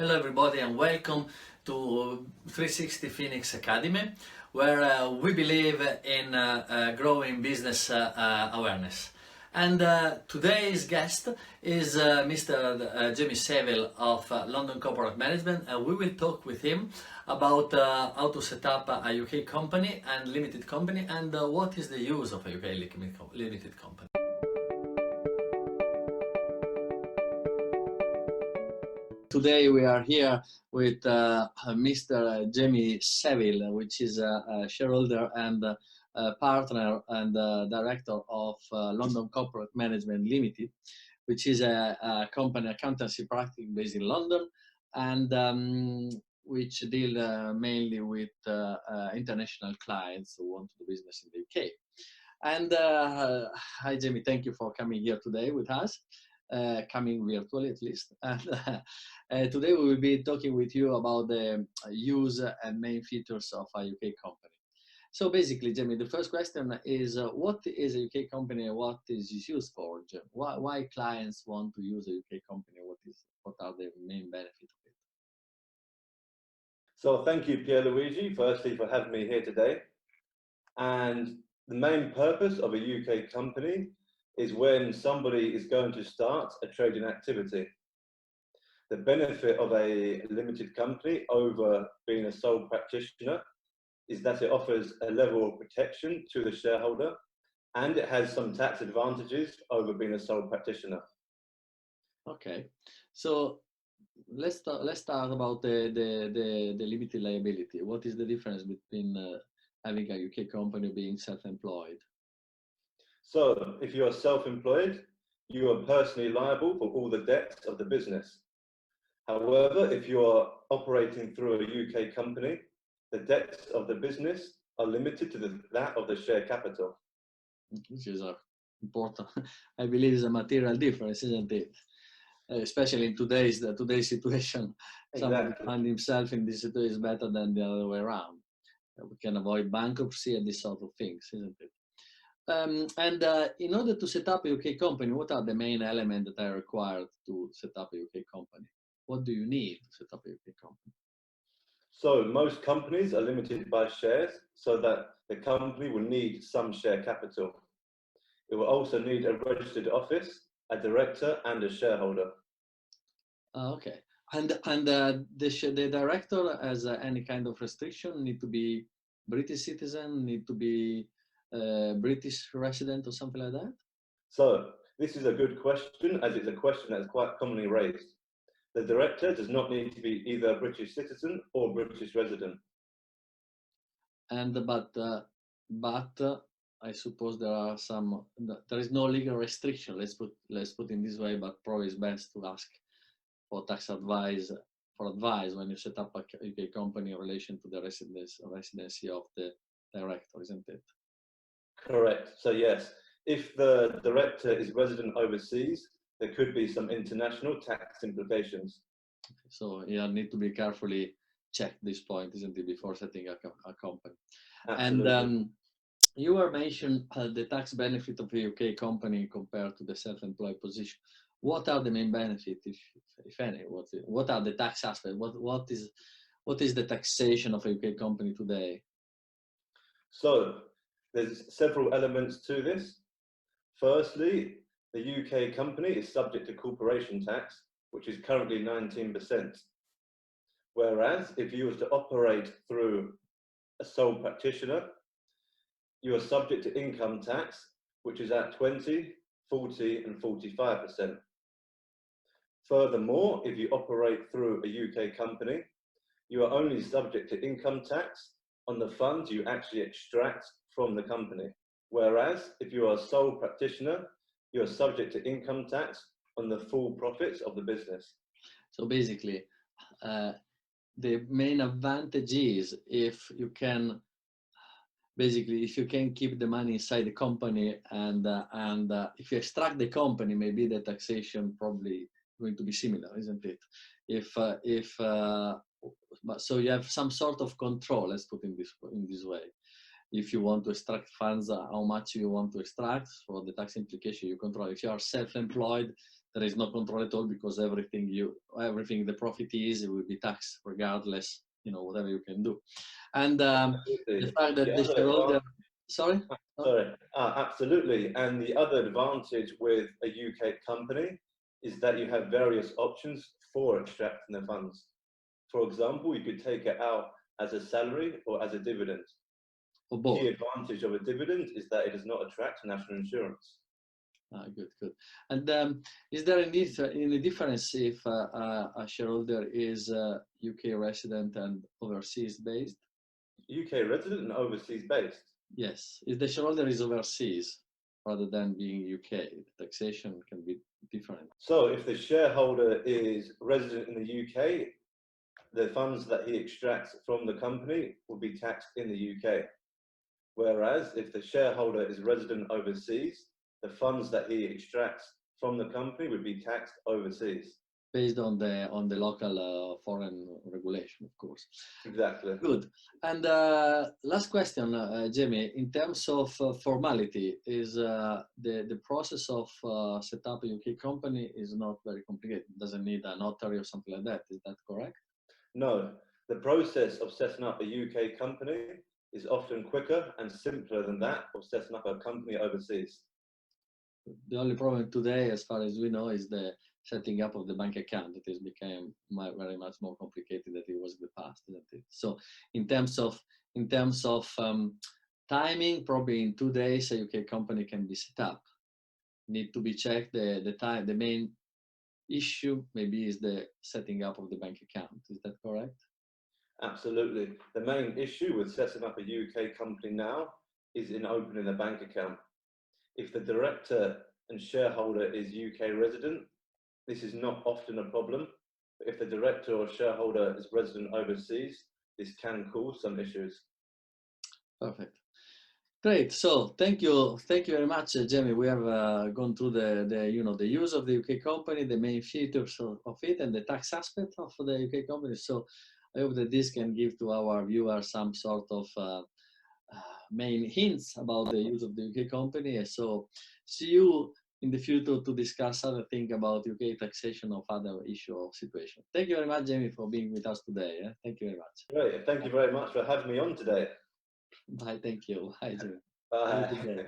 Hello everybody and welcome to 360 Phoenix Academy, where we believe in growing business awareness. And today's guest is Mr. Jamie Saville of London Corporate Management, and we will talk with him about how to set up a UK company and limited company, and what is the use of a UK limited company. Today we are here with Mr. Jamie Saville, which is a shareholder and partner and director of London Corporate Management Limited, which is a company accountancy practice based in London, and which deal mainly with international clients who want to do business in the UK. And hi Jamie, thank you for coming here today with us. Coming virtually at least. And today we will be talking with you about the use and main features of a UK company. So basically, Jamie, the first question is what is a UK company and what is it used for? Why clients want to use a UK company? What are the main benefits of it? So thank you, Pierluigi, firstly for having me here today. And the main purpose of a UK company is when somebody is going to start a trading activity. The benefit of a limited company over being a sole practitioner is that it offers a level of protection to the shareholder, and it has some tax advantages over being a sole practitioner. Okay, so let's start about the limited liability. What is the difference between having a UK company being self-employed? So if you are self-employed, you are personally liable for all the debts of the business. However, if you are operating through a UK company, the debts of the business are limited to that of the share capital. Which is important. I believe is a material difference, isn't it? Especially in today's situation, somebody find himself in this situation is better than the other way around. We can avoid bankruptcy and this sort of things, isn't it? And in order to set up a UK company, what are the main elements that are required to set up a UK company? What do you need to set up a UK company? So most companies are limited by shares, so that the company will need some share capital. It will also need a registered office, a director, and a shareholder. Okay. And the director has any kind of restriction? Need to be British citizen? Need to be British resident or something like that? So this is a good question, as it's a question that is quite commonly raised. The director does not need to be either a British citizen or British resident. And but I suppose there is no legal restriction. Let's put in this way. But probably it's best to ask for tax advice when you set up a UK company in relation to the residency of the director, isn't it? Correct. So yes, if the director is resident overseas, there could be some international tax implications. So you need to be carefully check this point, isn't it, before setting a company? Absolutely. And you were mentioned the tax benefit of a UK company compared to the self-employed position. What are the main benefits, if any? What are the tax aspects? What is the taxation of a UK company today? So there's several elements to this. Firstly, the UK company is subject to corporation tax, which is currently 19%. Whereas if you were to operate through a sole practitioner, you are subject to income tax, which is at 20, 40, and 45%. Furthermore, if you operate through a UK company, you are only subject to income tax on the funds you actually extract from the company. Whereas if you are a sole practitioner, you are subject to income tax on the full profits of the business. So basically, the main advantage is if you can keep the money inside the company, and if you extract the company, maybe the taxation probably going to be similar, isn't it? So you have some sort of control. Let's put in this way. If you want to extract funds, how much you want to extract, for the tax implication you control. If you are self-employed, there is no control at all, because everything the profit is, it will be taxed regardless, whatever you can do. And the fact that the shareholder, sorry? Sorry, absolutely. And the other advantage with a UK company is that you have various options for extracting the funds. For example, you could take it out as a salary or as a dividend. Or both. Key advantage of a dividend is that it does not attract national insurance. Good. And is there any difference if a shareholder is UK resident and overseas based? UK resident and overseas based? Yes. If the shareholder is overseas rather than being UK, the taxation can be different. So if the shareholder is resident in the UK, the funds that he extracts from the company will be taxed in the UK. Whereas if the shareholder is resident overseas, the funds that he extracts from the company would be taxed overseas. Based on the local foreign regulation, of course. Exactly. Good. And last question, Jamie, in terms of formality, is the process of set up a UK company is not very complicated? Doesn't need a notary or something like that. Is that correct? No. The process of setting up a UK company is often quicker and simpler than that of setting up a company overseas. The only problem today, as far as we know, is the setting up of the bank account. It has become very much more complicated than it was in the past, isn't it? So in terms of timing, probably in 2 days a UK company can be set up. Need to be checked the time. The main issue maybe is the setting up of the bank account. Is that correct? Absolutely. The main issue with setting up a UK company now is in opening a bank account. If the director and shareholder is UK resident, this is not often a problem. But if the director or shareholder is resident overseas, this can cause some issues. Perfect. Great. So thank you very much, Jamie. We have gone through the use of the UK company, the main features of it, and the tax aspect of the UK company. So I hope that this can give to our viewers some sort of main hints about the use of the UK company. And so see you in the future to discuss other things about UK taxation of other issue or situation. Thank you very much, Jamie, for being with us today. Thank you very much. Great. Thank you very much for having me on today. Bye. Thank you. Bye, Jamie. Bye.